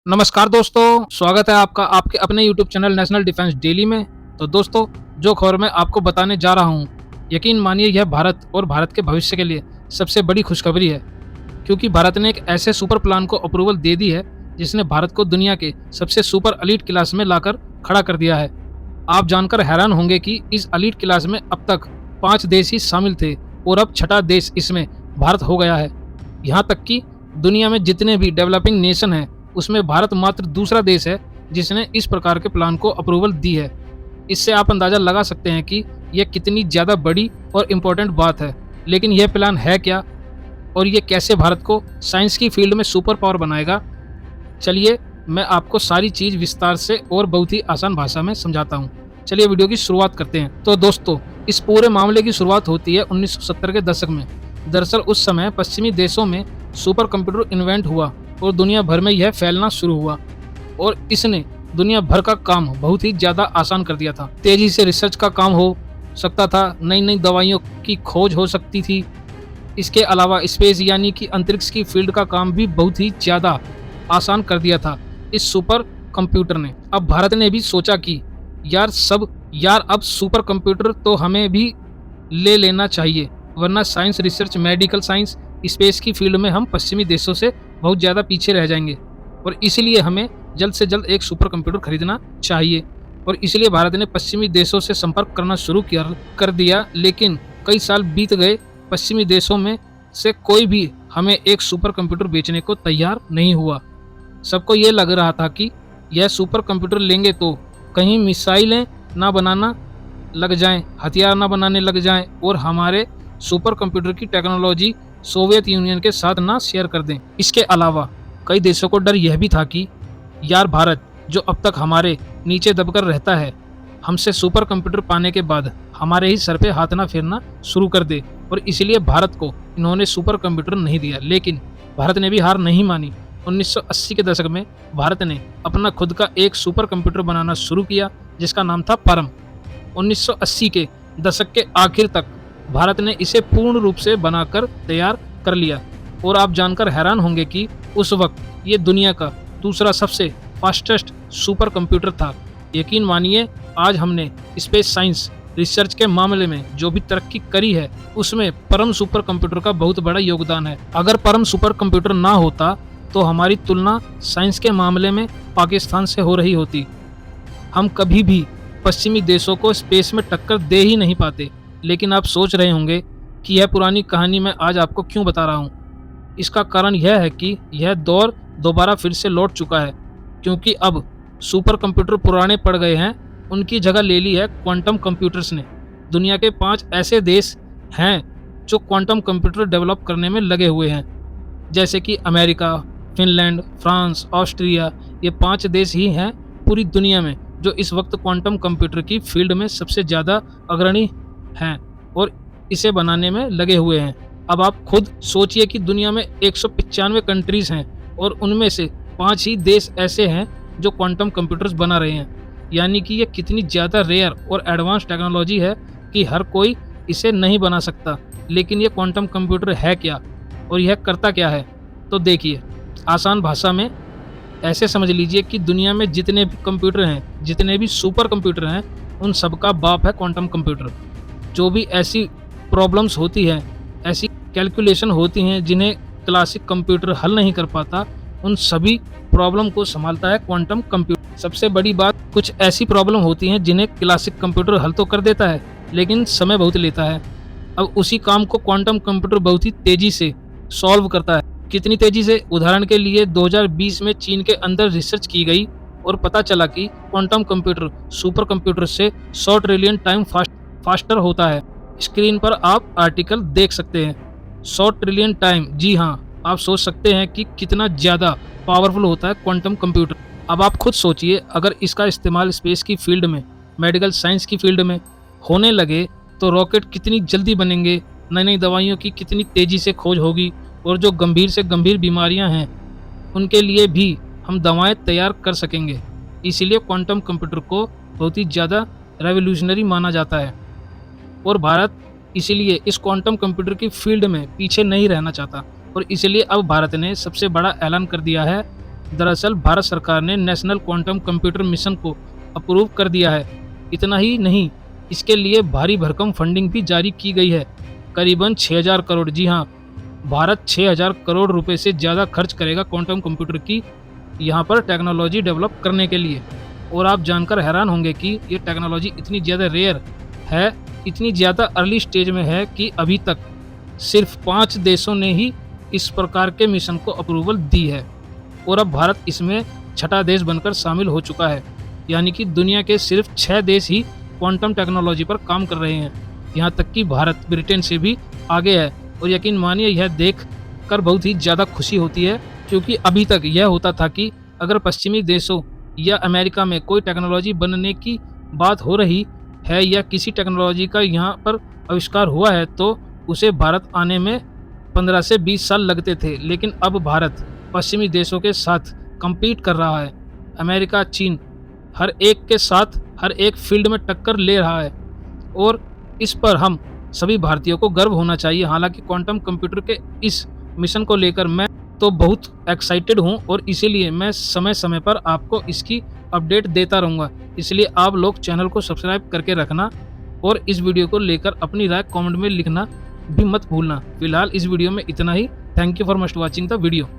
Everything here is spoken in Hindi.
नमस्कार दोस्तों, स्वागत है आपका आपके अपने YouTube channel national defence daily में। तो दोस्तों, जो खबर मैं आपको बताने जा रहा हूँ, यकीन मानिए यह भारत और भारत के भविष्य के लिए सबसे बड़ी खुशखबरी है, क्योंकि भारत ने एक ऐसे सुपर प्लान को अप्रूवल दे दी है जिसने भारत को दुनिया के सबसे सुपर एलीट क्लास में लाकर खड़ा कर दिया है। आप जानकर हैरान होंगे कि इस एलीट क्लास में अब तक 5 देश ही शामिल थे और अब छठा देश इसमें भारत हो गया है। यहाँ तक कि दुनिया में जितने भी डेवलपिंग नेशन हैं उसमें भारत मात्र दूसरा देश है जिसने इस प्रकार के प्लान को अप्रूवल दी है। इससे आप अंदाज़ा लगा सकते हैं कि यह कितनी ज़्यादा बड़ी और इम्पोर्टेंट बात है। लेकिन यह प्लान है क्या और ये कैसे भारत को साइंस की फील्ड में सुपर पावर बनाएगा, चलिए मैं आपको सारी चीज़ विस्तार से और बहुत ही आसान भाषा में समझाता हूँ। चलिए वीडियो की शुरुआत करते हैं। तो दोस्तों, इस पूरे मामले की शुरुआत होती है 1970 के दशक में। दरअसल उस समय पश्चिमी देशों में सुपर कंप्यूटर इन्वेंट हुआ और दुनिया भर में यह फैलना शुरू हुआ और इसने दुनिया भर का काम बहुत ही ज़्यादा आसान कर दिया था। तेज़ी से रिसर्च का काम हो सकता था, नई नई दवाइयों की खोज हो सकती थी। इसके अलावा स्पेस यानी कि अंतरिक्ष की फील्ड का काम भी बहुत ही ज़्यादा आसान कर दिया था इस सुपर कंप्यूटर ने। अब भारत ने भी सोचा कि यार अब सुपर कंप्यूटर तो हमें भी ले लेना चाहिए, वरना science research, medical science, space की फील्ड में हम पश्चिमी देशों से बहुत ज़्यादा पीछे रह जाएंगे और इसलिए हमें जल्द से जल्द एक सुपर कंप्यूटर खरीदना चाहिए। और इसलिए भारत ने पश्चिमी देशों से संपर्क करना शुरू कर दिया। लेकिन कई साल बीत गए, पश्चिमी देशों में से कोई भी हमें एक सुपर कंप्यूटर बेचने को तैयार नहीं हुआ। सबको ये लग रहा था कि यह सुपर कंप्यूटर लेंगे तो कहीं मिसाइलें ना बनाना लग जाएं, हथियार ना बनाने लग जाएं और हमारे सुपर कंप्यूटर की टेक्नोलॉजी सोवियत यूनियन के साथ ना शेयर कर दें। इसके अलावा कई देशों को डर यह भी था कि भारत जो अब तक हमारे नीचे दबकर रहता है, हमसे सुपर कंप्यूटर पाने के बाद हमारे ही सर पे हाथ ना फेरना शुरू कर दे, और इसलिए भारत को इन्होंने सुपर कंप्यूटर नहीं दिया। लेकिन भारत ने भी हार नहीं मानी। 1980 के दशक में भारत ने अपना खुद का एक सुपर कंप्यूटर बनाना शुरू किया जिसका नाम था परम। 1980 के दशक के आखिर तक भारत ने इसे पूर्ण रूप से बनाकर तैयार कर लिया और आप जानकर हैरान होंगे कि उस वक्त ये दुनिया का दूसरा सबसे फास्टेस्ट सुपर कंप्यूटर था। यकीन मानिए, आज हमने स्पेस साइंस रिसर्च के मामले में जो भी तरक्की करी है उसमें परम सुपर कंप्यूटर का बहुत बड़ा योगदान है। अगर परम सुपर कंप्यूटर ना होता तो हमारी तुलना साइंस के मामले में पाकिस्तान से हो रही होती। हम कभी भी पश्चिमी देशों को स्पेस में टक्कर दे ही नहीं पाते। लेकिन आप सोच रहे होंगे कि यह पुरानी कहानी मैं आज आपको क्यों बता रहा हूँ। इसका कारण यह है कि यह दौर दोबारा फिर से लौट चुका है, क्योंकि अब सुपर कंप्यूटर पुराने पड़ गए हैं, उनकी जगह ले ली है क्वांटम कंप्यूटर्स ने। दुनिया के 5 ऐसे देश हैं जो क्वांटम कंप्यूटर डेवलप करने में लगे हुए हैं, जैसे कि अमेरिका, फिनलैंड, फ्रांस, ऑस्ट्रिया। ये 5 देश ही हैं पूरी दुनिया में जो इस वक्त क्वांटम कंप्यूटर की फील्ड में सबसे ज़्यादा अग्रणी हैं और इसे बनाने में लगे हुए हैं। अब आप खुद सोचिए कि दुनिया में 195 कंट्रीज़ हैं और उनमें से 5 ही देश ऐसे हैं जो क्वांटम कंप्यूटर्स बना रहे हैं। यानी कि ये कितनी ज़्यादा रेयर और एडवांस टेक्नोलॉजी है कि हर कोई इसे नहीं बना सकता। लेकिन ये क्वांटम कंप्यूटर है क्या और यह करता क्या है? तो देखिए, आसान भाषा में ऐसे समझ लीजिए कि दुनिया में जितने भी कंप्यूटर हैं, जितने भी सुपर कंप्यूटर हैं, उन सबका बाप है क्वांटम कंप्यूटर। जो भी ऐसी प्रॉब्लम्स होती हैं, ऐसी कैलकुलेशन होती हैं जिन्हें क्लासिक कंप्यूटर हल नहीं कर पाता, उन सभी प्रॉब्लम को संभालता है क्वांटम कंप्यूटर। सबसे बड़ी बात, कुछ ऐसी प्रॉब्लम होती हैं जिन्हें क्लासिक कंप्यूटर हल तो कर देता है लेकिन समय बहुत लेता है। अब उसी काम को क्वांटम कंप्यूटर बहुत ही तेज़ी से सॉल्व करता है। कितनी तेज़ी से? उदाहरण के लिए 2020 में चीन के अंदर रिसर्च की गई और पता चला कि क्वांटम कंप्यूटर सुपर कंप्यूटर से 100 ट्रिलियन टाइम फास्टर होता है। स्क्रीन पर आप आर्टिकल देख सकते हैं। 100 ट्रिलियन टाइम, जी हाँ, आप सोच सकते हैं कि कितना ज़्यादा पावरफुल होता है क्वांटम कंप्यूटर। अब आप खुद सोचिए, अगर इसका इस्तेमाल स्पेस की फील्ड में, मेडिकल साइंस की फील्ड में होने लगे तो रॉकेट कितनी जल्दी बनेंगे, नई नई दवाइयों की कितनी तेज़ी से खोज होगी और जो गंभीर से गंभीर बीमारियां हैं उनके लिए भी हम दवाएं तैयार कर सकेंगे। इसीलिए क्वांटम कंप्यूटर को बहुत ही ज़्यादा रेवोल्यूशनरी माना जाता है और भारत इसीलिए इस क्वांटम कंप्यूटर की फील्ड में पीछे नहीं रहना चाहता। और इसलिए अब भारत ने सबसे बड़ा ऐलान कर दिया है दरअसल भारत सरकार ने नेशनल क्वांटम कंप्यूटर मिशन को अप्रूव कर दिया है। इतना ही नहीं, इसके लिए भारी भरकम फंडिंग भी जारी की गई है, करीबन 6000 करोड़। जी हाँ, भारत 6000 करोड़ रुपए से ज़्यादा खर्च करेगा क्वांटम कंप्यूटर की यहाँ पर टेक्नोलॉजी डेवलप करने के लिए। और आप जानकर हैरान होंगे कि ये टेक्नोलॉजी इतनी ज़्यादा रेयर है, इतनी ज़्यादा अर्ली स्टेज में है कि अभी तक सिर्फ 5 देशों ने ही इस प्रकार के मिशन को अप्रूवल दी है और अब भारत इसमें छठा देश बनकर शामिल हो चुका है। यानी कि दुनिया के सिर्फ 6 देश ही क्वांटम टेक्नोलॉजी पर काम कर रहे हैं। यहाँ तक कि भारत ब्रिटेन से भी आगे है और यकीन मानिए यह देख कर बहुत ही ज़्यादा खुशी होती है, क्योंकि अभी तक यह होता था कि अगर पश्चिमी देशों या अमेरिका में कोई टेक्नोलॉजी बनने की बात हो रही है या किसी टेक्नोलॉजी का यहाँ पर आविष्कार हुआ है तो उसे भारत आने में 15 से 20 साल लगते थे। लेकिन अब भारत पश्चिमी देशों के साथ compete कर रहा है। अमेरिका, चीन हर एक के साथ हर एक फील्ड में टक्कर ले रहा है और इस पर हम सभी भारतीयों को गर्व होना चाहिए। हालांकि क्वांटम कंप्यूटर के इस मिशन को लेकर मैं तो बहुत एक्साइटेड हूं और इसीलिए मैं समय समय पर आपको इसकी अपडेट देता रहूँगा। इसलिए आप लोग चैनल को सब्सक्राइब करके रखना और इस वीडियो को लेकर अपनी राय कमेंट में लिखना भी मत भूलना। फिलहाल इस वीडियो में इतना ही। Thank you for must watching the video.